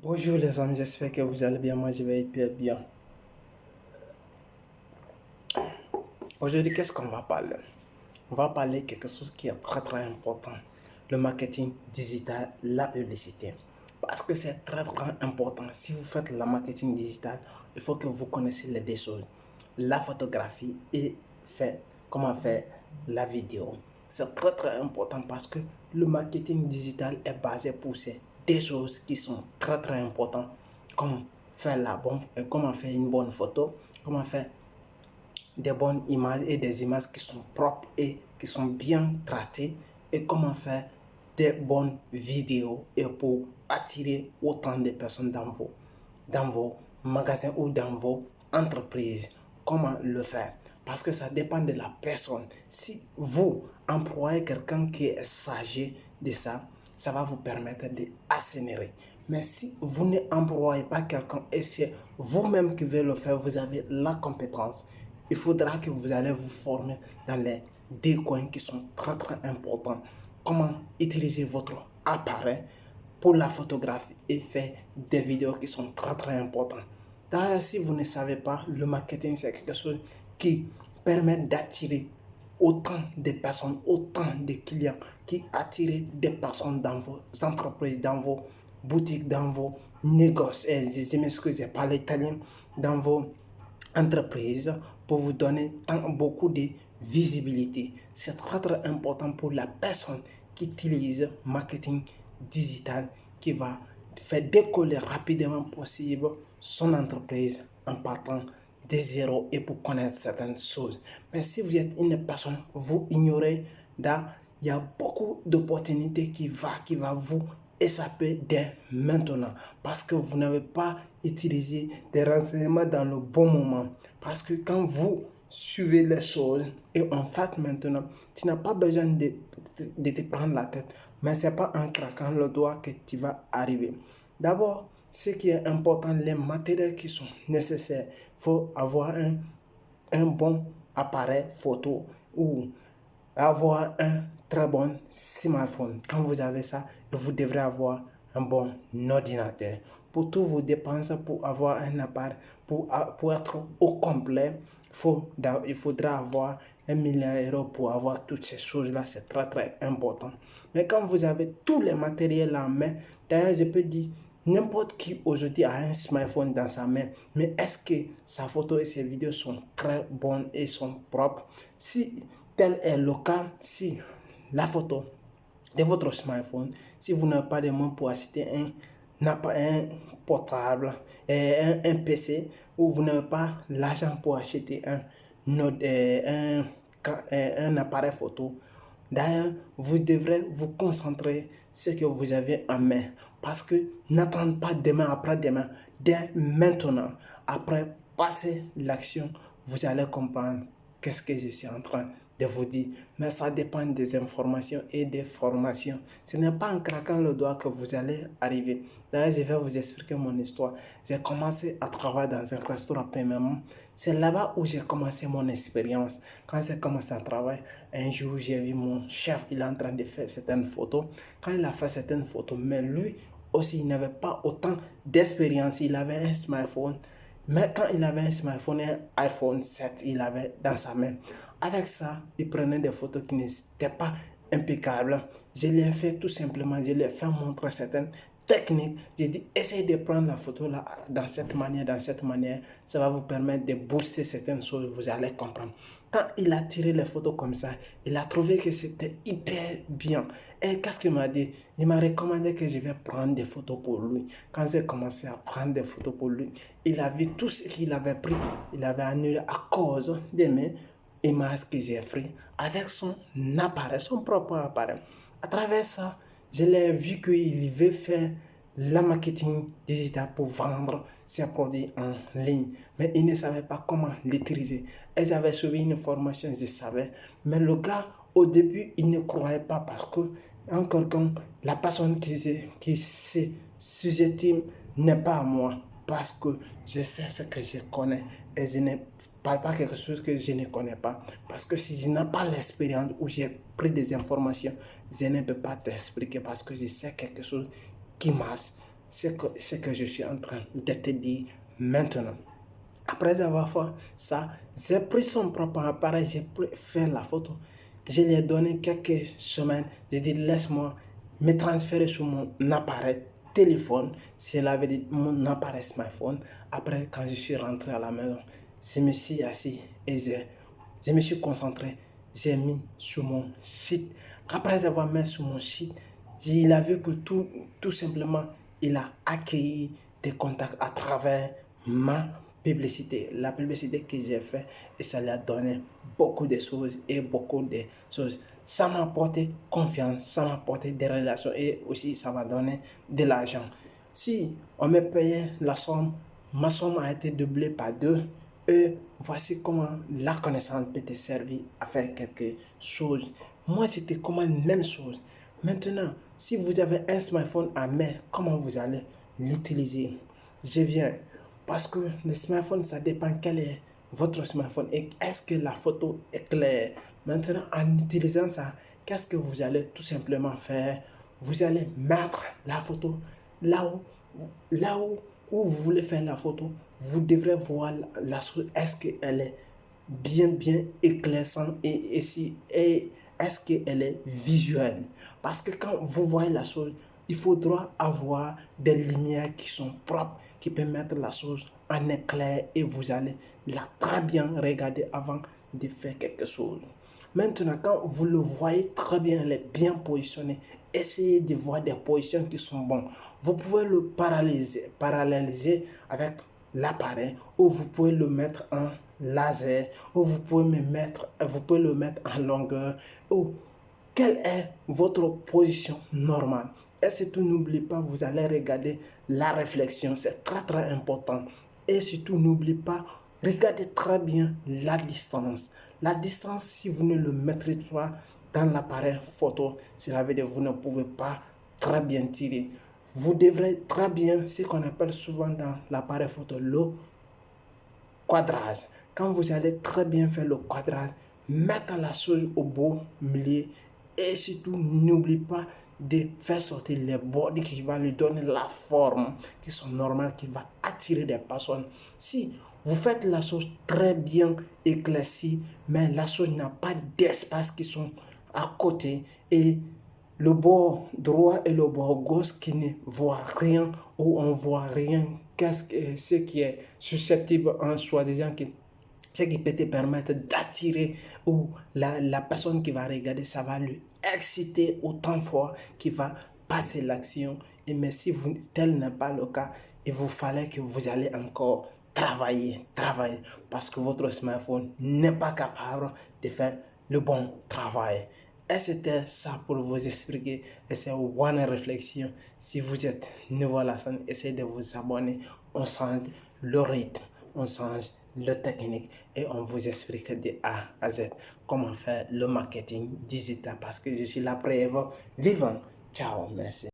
Bonjour les amis, j'espère que vous allez bien. Moi, je vais hyper bien. Aujourd'hui, qu'est-ce qu'on va parler? On va parler de quelque chose qui est très très important. Le marketing digital, la publicité. Parce que c'est très très important. Si vous faites le marketing digital, il faut que vous connaissiez les deux choses. La photographie et comment faire la vidéo. C'est très très important parce que le marketing digital est basé pour ces deux choses qui sont très très importantes. Comme comment faire une bonne photo, comment faire des bonnes images et des images qui sont propres et qui sont bien traitées, et comment faire des bonnes vidéos et pour attirer autant de personnes dans vos magasins ou dans vos entreprises. Comment le faire? Parce que ça dépend de la personne. Si vous employez quelqu'un qui est sage de ça, ça va vous permettre d'accélérer. Mais si vous n'employez pas quelqu'un et c'est vous-même qui devez le faire, vous avez la compétence, il faudra que vous allez vous former dans les deux coins qui sont très très importants. Comment utiliser votre appareil pour la photographie et faire des vidéos qui sont très très importantes. D'ailleurs, si vous ne savez pas, le marketing c'est quelque chose qui permet d'attirer autant de personnes, autant de clients, qui attirent des personnes dans vos entreprises, dans vos boutiques, dans vos négoces, je m'excuse, je parle italien, dans vos entreprises pour vous donner beaucoup de visibilité. C'est très très important pour la personne qui utilise marketing digital, qui va faire décoller rapidement possible son entreprise en partant de zéro et pour connaître certaines choses. Mais si vous êtes une personne, vous ignorez, il y a beaucoup d'opportunités qui va vous échapper dès maintenant parce que vous n'avez pas utilisé des renseignements dans le bon moment. Parce que quand vous suivez les choses et en fait maintenant, tu n'as pas besoin de te prendre la tête, mais ce n'est pas en craquant le doigt que tu vas arriver. D'abord, ce qui est important, les matériels qui sont nécessaires. Il faut avoir un bon appareil photo ou avoir un très bon smartphone. Quand vous avez ça, vous devrez avoir un bon ordinateur. Pour tous vos dépenses, pour avoir un appareil, pour être au complet, il faudra avoir 1 million d'euros pour avoir toutes ces choses-là. C'est très très important. Mais quand vous avez tous les matériels en main, d'ailleurs je peux dire, n'importe qui aujourd'hui a un smartphone dans sa main, mais est-ce que sa photo et ses vidéos sont très bonnes et sont propres? Si tel est le cas, si la photo de votre smartphone, si vous n'avez pas de moyens pour acheter un portable, un PC, ou vous n'avez pas l'argent pour acheter un appareil photo, d'ailleurs, vous devrez vous concentrer sur ce que vous avez en main. Parce que n'attendez pas demain, après-demain, dès maintenant, après passer l'action, vous allez comprendre qu'est-ce que je suis en train de vous dire. Mais ça dépend des informations et des formations. Ce n'est pas en craquant le doigt que vous allez arriver. D'ailleurs, je vais vous expliquer mon histoire. J'ai commencé à travailler dans un restaurant premièrement. C'est là-bas où j'ai commencé mon expérience. Quand j'ai commencé à travailler, un jour, j'ai vu mon chef, il est en train de faire certaines photos. Quand il a fait certaines photos, mais lui aussi, il n'avait pas autant d'expérience. Il avait un smartphone. Mais quand il avait un smartphone, un iPhone 7, il avait dans sa main. Avec ça, il prenait des photos qui n'étaient pas impeccables. Je lui ai fait tout simplement, je lui ai fait montrer certaines techniques. J'ai dit, essayez de prendre la photo là, dans cette manière, dans cette manière. Ça va vous permettre de booster certaines choses, vous allez comprendre. Quand il a tiré les photos comme ça, il a trouvé que c'était hyper bien. Et qu'est-ce qu'il m'a dit? Il m'a recommandé que je vais prendre des photos pour lui. Quand j'ai commencé à prendre des photos pour lui, il a vu tout ce qu'il avait pris. Il avait annulé à cause de mes images que j'ai prises avec son appareil, son propre appareil. À travers ça, je l'ai vu qu'il veut faire le marketing digital pour vendre ses produits en ligne. Mais il ne savait pas comment l'utiliser. Et j'avais suivi une formation, je savais. Mais le gars, au début, il ne croyait pas parce que, encore comme la personne qui se sous-estime n'est pas à moi. Parce que je sais ce que je connais et je ne parle pas quelque chose que je ne connais pas. Parce que si je n'ai pas l'expérience ou j'ai pris des informations, je ne peux pas t'expliquer parce que je sais quelque chose qui marche. ce que je suis en train de te dire maintenant. Après avoir fait ça, j'ai pris son propre appareil, j'ai fait la photo. Je lui ai donné quelques semaines. J'ai dit, laisse-moi me transférer sur mon appareil téléphone. Cela veut dire mon appareil smartphone. Après, quand je suis rentré à la maison, je me suis assis et je me suis concentré. J'ai mis sur mon site. Après avoir mis sur mon site, il a vu que tout simplement, il a accueilli des contacts à travers ma publicité. La publicité que j'ai faite, et ça lui a donné beaucoup de choses et beaucoup de choses. Ça m'a apporté confiance, ça m'a apporté des relations et aussi ça m'a donné de l'argent. Si on me payait la somme, ma somme a été doublée par 2. Et voici comment la connaissance peut te servir à faire quelque chose. Moi, c'était comme la même chose. Maintenant, si vous avez un smartphone à main, comment vous allez l'utiliser? Je viens. Parce que le smartphone, ça dépend quel est votre smartphone et est-ce que la photo est claire. Maintenant, en utilisant ça, qu'est-ce que vous allez tout simplement faire? Vous allez mettre la photo là où vous voulez faire la photo. Vous devrez voir la chose, est-ce qu'elle est bien éclairante et est-ce qu'elle est visuelle. Parce que quand vous voyez la chose, il faudra avoir des lumières qui sont propres, qui peuvent mettre la chose en éclair et vous allez la très bien regarder avant de faire quelque chose. Maintenant, quand vous le voyez très bien, elle est bien positionnée, essayez de voir des positions qui sont bonnes. Vous pouvez le paralléliser avec l'appareil ou vous pouvez le mettre en laser ou vous pouvez le mettre en longueur ou quelle est votre position normale. Et surtout, n'oubliez pas, vous allez regarder la réflexion, c'est très important. Et surtout, n'oubliez pas, regardez très bien la distance. La distance, si vous ne le mettrez pas dans l'appareil photo, cela veut dire que vous ne pouvez pas très bien tirer. Vous devrez très bien, ce qu'on appelle souvent dans l'appareil photo, le quadrage. Quand vous allez très bien faire le quadrage, mettre la chose au beau milieu et surtout n'oubliez pas de faire sortir les bords qui va lui donner la forme qui sont normales, qui va attirer des personnes. Si vous faites la chose très bien éclaircie, mais la chose n'a pas d'espace qui sont à côté et le bord droit et le bord gauche qui ne voient rien ou on voit rien, ce qui est susceptible en soi-disant ce qui peut te permettre d'attirer ou la personne qui va regarder, ça va lui exciter autant fort qu'il va passer l'action. Et mais si tel n'est pas le cas, il vous fallait que vous allez encore travailler parce que votre smartphone n'est pas capable de faire le bon travail. Et c'était ça pour vous expliquer. Et c'est une réflexion. Si vous êtes nouveau à la chaîne, essayez de vous abonner. On change le rythme, on change le technique et on vous explique de A à Z comment faire le marketing digital parce que je suis la preuve vivante. Ciao, merci.